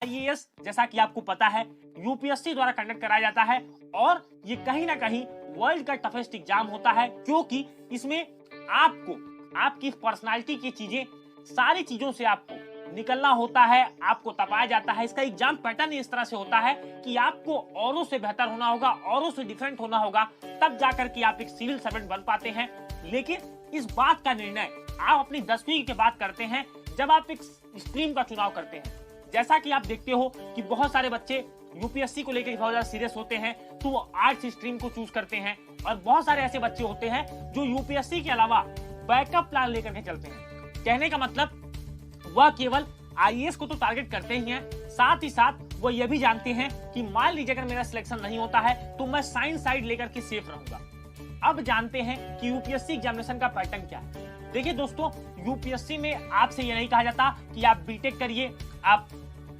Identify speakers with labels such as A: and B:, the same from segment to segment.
A: IAS जैसा कि आपको पता है यूपीएससी द्वारा कंडक्ट कराया जाता है और ये कहीं ना कहीं वर्ल्ड का टफेस्ट एग्जाम होता है, क्योंकि इसमें आपको आपकी पर्सनालिटी की चीजें, सारी चीजों से आपको निकलना होता है, आपको तपाया जाता है। इसका एग्जाम पैटर्न इस तरह से होता है कि आपको औरों से बेहतर होना होगा, औरों से डिफरेंट होना होगा, तब जाकर के आप एक सिविल सर्वेंट बन पाते हैं। लेकिन इस बात का निर्णय आप अपनी 10वीं के बाद करते हैं, जब आप एक स्ट्रीम का चुनाव करते हैं। जैसा कि आप देखते हो कि बहुत सारे बच्चे यूपीएससी को लेकर बहुत ज्यादा सीरियस होते हैं, तो वो आर्ट्स स्ट्रीम को चूज करते हैं, और बहुत सारे ऐसे बच्चे होते हैं जो यूपीएससी के अलावा बैकअप प्लान लेकर के चलते हैं। कहने का मतलब वह केवल आईएएस को तो टारगेट करते ही हैं, साथ ही साथ वो ये भी जानते हैं कि मान लीजिए अगर मेरा सिलेक्शन नहीं होता है तो मैं साइंस साइड लेकर के सेफ रहूंगा। अब जानते हैं कि यूपीएससी एग्जामिनेशन का पैटर्न क्या है। देखिए दोस्तों, यूपीएससी में आपसे ये नहीं कहा जाता कि आप बीटेक करिए, आप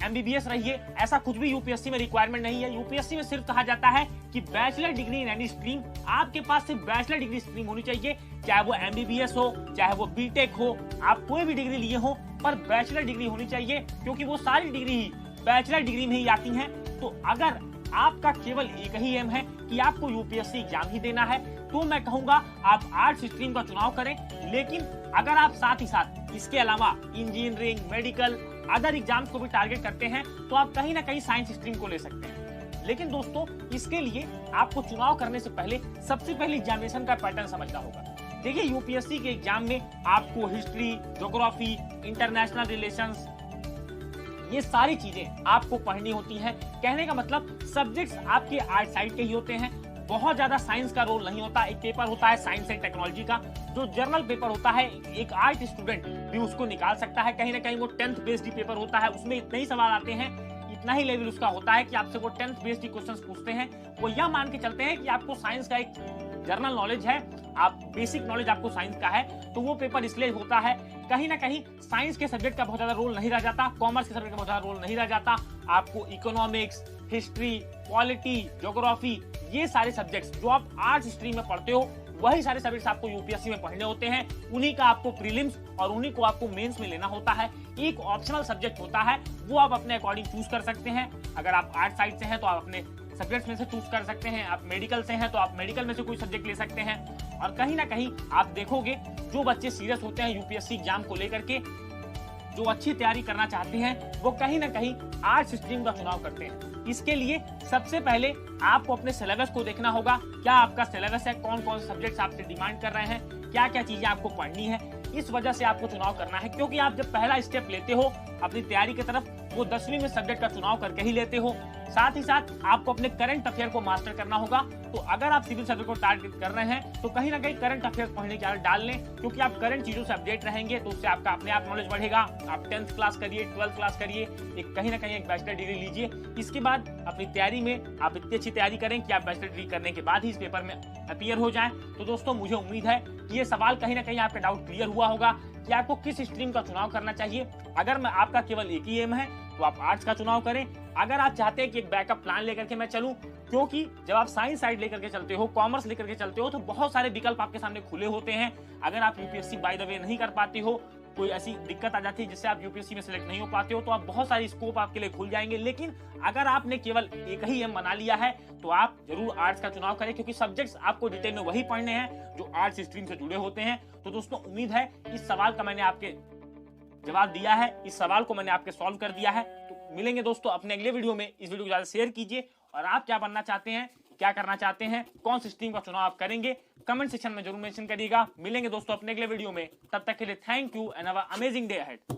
A: एमबीबीएस रहिए, ऐसा कुछ भी यूपीएससी में रिक्वायरमेंट नहीं है। यूपीएससी में सिर्फ कहा जाता है कि bachelor degree in any stream, आपके पास सिर्फ बैचलर डिग्री स्ट्रीम होनी चाहिए, चाहे वो एमबीबीएस हो, चाहे वो बीटेक हो, आप कोई भी डिग्री लिए हो, पर बैचलर डिग्री होनी चाहिए, क्योंकि वो सारी डिग्री ही बैचलर डिग्री में ही आती हैं। तो अगर आपका केवल एक ही एम है कि आपको यूपीएससी एग्जाम ही देना है, तो मैं कहूंगा आप आर्ट्स स्ट्रीम का चुनाव करें। लेकिन अगर आप साथ ही साथ इसके अलावा इंजीनियरिंग, मेडिकल, अदर एग्जाम्स को भी टारगेट करते हैं, तो आप कहीं ना कहीं साइंस स्ट्रीम को ले सकते हैं। लेकिन दोस्तों, इसके लिए आपको चुनाव करने से पहले सबसे पहले एग्जामिनेशन का पैटर्न समझना होगा। देखिए, यूपीएससी के एग्जाम में आपको हिस्ट्री, ज्योग्राफी, इंटरनेशनल रिलेशंस, ये सारी चीजें आपको पढ़नी होती हैं। कहने का मतलब सब्जेक्ट्स आपके आर्ट साइड के ही होते हैं, बहुत ज्यादा साइंस का रोल नहीं होता। एक पेपर होता है साइंस एंड टेक्नोलॉजी का, जो जर्नल पेपर होता है, एक आर्ट स्टूडेंट भी उसको निकाल सकता है। कहीं ना कहीं वो 10th बेस्ड पेपर होता है, उसमें इतने ही सवाल आते हैं, इतना ही लेवल उसका होता है कि आपसे वो 10th बेस्ड क्वेश्चंस पूछते हैं। वो यह मान के चलते हैं कि आपको साइंस का एक जनरल नॉलेज है, आप बेसिक नॉलेज आपको साइंस का है, तो वो पेपर इसलिए होता है। कहीं ना कहीं साइंस के सब्जेक्ट का बहुत ज्यादा रोल नहीं रह जाता, कॉमर्स के सब्जेक्ट का बहुत ज्यादा रोल नहीं रह जाता। आपको इकोनॉमिक्स, हिस्ट्री, पॉलिटी, ज्योग्राफी, ये सारे सब्जेक्ट्स जो आप आर्ट्स स्ट्रीम में पढ़ते हो, वही सारे सब्जेक्ट्स आपको यूपीएससी में पढ़ने होते हैं। उन्हीं का आपको प्रीलिम्स और उन्हीं को आपको मेंस में लेना होता है। एक ऑप्शनल सब्जेक्ट होता है, वो आप अपने अकॉर्डिंग चूज कर सकते हैं। अगर आप आर्ट साइड से हैं तो आप अपने सब्जेक्ट्स में से चूज कर सकते हैं, आप मेडिकल से हैं तो आप मेडिकल में से कोई सब्जेक्ट ले सकते हैं। और कहीं ना कहीं आप देखोगे जो बच्चे सीरियस होते हैं यूपीएससी एग्जाम को लेकर के, जो अच्छी तैयारी करना चाहते हैं, वो कहीं ना कहीं आर्ट्स स्ट्रीम का चुनाव करते हैं। इसके लिए सबसे पहले आपको अपने सिलेबस को देखना होगा, क्या आपका सिलेबस है, कौन कौन से सब्जेक्ट्स आपसे डिमांड कर रहे हैं, क्या क्या चीजें आपको पढ़नी है। इस वजह से आपको चुनाव करना है, क्योंकि आप जब पहला स्टेप लेते हो अपनी तैयारी की तरफ, वो 10वीं में सब्जेक्ट का चुनाव करके ही लेते हो। साथ ही साथ आपको अपने करंट अफेयर को मास्टर करना होगा। तो अगर आप सिविल सर्विस को टारगेट कर रहे हैं तो कहीं ना कहीं करंट अफेयर पढ़ने की आदत डाल लें, क्योंकि आप करंट चीजों से अपडेट रहेंगे तो उससे आपका अपने आप नॉलेज बढ़ेगा। आप 10th क्लास करिए, 12th क्लास करिए, एक कहीं ना कहीं एक बैचलर डिग्री लीजिए। इसके बाद अपनी तैयारी में आप इतनी अच्छी तैयारी करें कि आप बैचलर डिग्री करने के बाद ही इस पेपर में अपीयर हो जाएं। तो दोस्तों, मुझे उम्मीद है कि ये सवाल कहीं ना कहीं आपका डाउट क्लियर हुआ होगा कि आपको किस स्ट्रीम का चुनाव करना चाहिए। अगर मैं आपका केवल एक ही एम है तो आप आर्ट्स का चुनाव करें। अगर आप चाहते हैं कि एक बैकअप प्लान लेकर के मैं चलूं, क्योंकि जब आप साइंस साइड लेकर के चलते हो, कॉमर्स लेकर के चलते हो, तो बहुत सारे विकल्प आपके सामने खुले होते हैं। अगर आप यूपीएससी बाय द वे नहीं कर पाते हो, कोई ऐसी दिक्कत आ जाती है जिससे आप यूपीएससी में सिलेक्ट नहीं हो पाते हो, तो आप बहुत सारे स्कोप आपके लिए खुल जाएंगे। लेकिन अगर आपने केवल एक ही एम बना लिया है तो आप जरूर आर्ट्स का चुनाव करें, क्योंकि सब्जेक्ट्स आपको डिटेल में वही पढ़ने हैं जो आर्ट्स स्ट्रीम से जुड़े होते हैं। तो दोस्तों, उम्मीद है इस सवाल का मैंने आपके जवाब दिया है, इस सवाल को मैंने आपके सॉल्व कर दिया है। तो मिलेंगे दोस्तों अपने अगले वीडियो में। इस वीडियो को ज्यादा शेयर कीजिए, और आप क्या बनना चाहते हैं, क्या करना चाहते हैं, कौन सी स्ट्रीम का चुनाव आप करेंगे, कमेंट सेक्शन में जरूर मेंशन करिएगा। मिलेंगे दोस्तों अपने अगले वीडियो में, तब तक के लिए thank you and have a amazing day ahead.